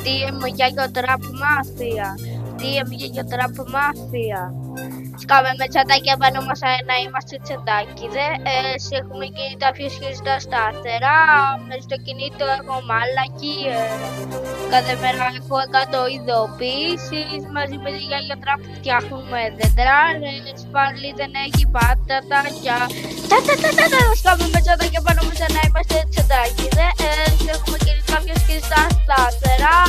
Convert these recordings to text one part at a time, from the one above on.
DM για Trap Mafia. DM για Trap Mafia. Σκάμε με τσατάκια πάνω μας να είμαστε τσατάκι. Έχουμε κινητά πιο σχετικά σταθερά. Μες στο κινητό έχω μαλακίες. Κάθε μέρα έχω 100 ειδοποιήσεις. Μαζί με τη γιαγιά Τραπ φτιάχνουμε δεντράρες. Πάλι δεν έχει πατατάκια. Σκάμε με τσατάκια πάνω μας να είμαστε τσατάκι. Έχουμε κινητά πιο σχετικά σταθερά.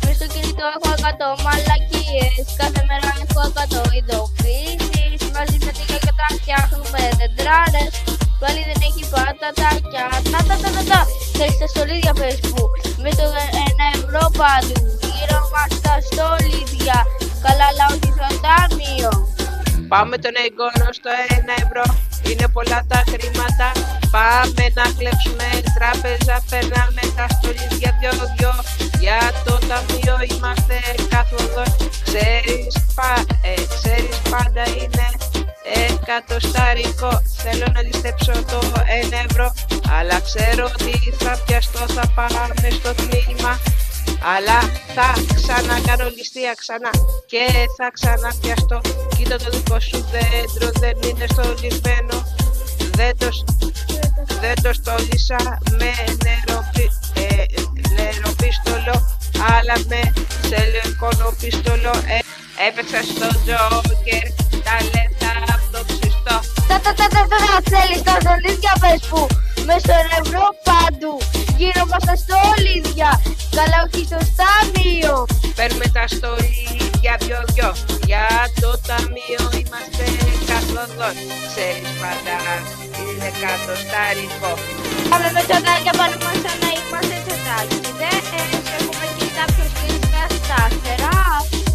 Μες στο κινητό έχω 100 μαλακίες. Κάθε μέρα έχω 100 ειδοποιήσεις. Μαζί με τη γιαγιά Τραπ φτιάχνουμε δεντράρες. Πάλι δεν έχει πατατάκια. Θέλεις τα στολίδια Facebook. Με το 1 ευρώ παντού. Γύρω μας τα στολίδια. Καλά όχι στο ταμείο. Πάμε τον εγγόνο στο 1 ευρώ. Είναι πολλά τα χρήματα. Πάμε να κλέψουμε τράπεζα. Περνάμε τα στολίδια 2-2. Για το ταμείο είμαστε καθοδόν. Ξέρεις πάντα είναι εκατοστάρικο. Θέλω να ληστέψω το 1 ευρώ. Αλλά ξέρω ότι θα πιαστώ, θα πάμε στο τμήμα. Αλλά θα ξανακάνω ληστεία ξανά και θα ξαναπιαστώ. Κοίτα το δικό σου δέντρο, δεν είναι στολισμένο. Δεν το στόλισα με νεροπίστολο, αλλά με σελεκονοπίστολο. Έπαιξα στο Τζόκερ, τα λεφτά από το ξυστό. Θέλεις τα στολίδια Facebook. Μες στο 1 ευρώ παντού. Γύρω μας τα στολίδια. Καλά όχι στο ταμείο. Παίρνουμε τα στολίδια 2-2. Για το ταμείο είμαστε καθοδόν. Ξέρεις πάντα είναι εκατοστάρικο. Πάμε με τσατάκια πάνω μας σαν να είμαστε τσατάκι. Έχουμε κινητά πιο σχετικά σταθερά.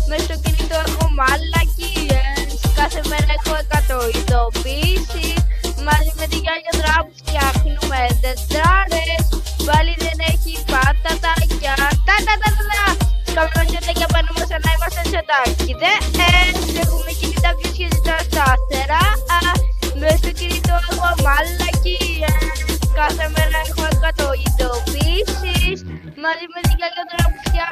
Μες στο κινητό έχω μαλακίες. Κάθε μέρα έχω 100 ειδοποιήσεις. Μαζί με τη γιαγιά Τραπ φτιάχνουμε δεντράρες. Πάλι δεν έχει πατατάκια. Σκάμε με τσατάκια πάνω μας σαν να είμαστε τσατάκι. Έχουμε κινητά πιο σχετικά σταθερά. Μες στο κινητό έχω μαλακίες. Κάθε μέρα έχω 100 ειδοποιήσεις. Μαζί με τη γιαγιά Τραπ φτιάχνουμε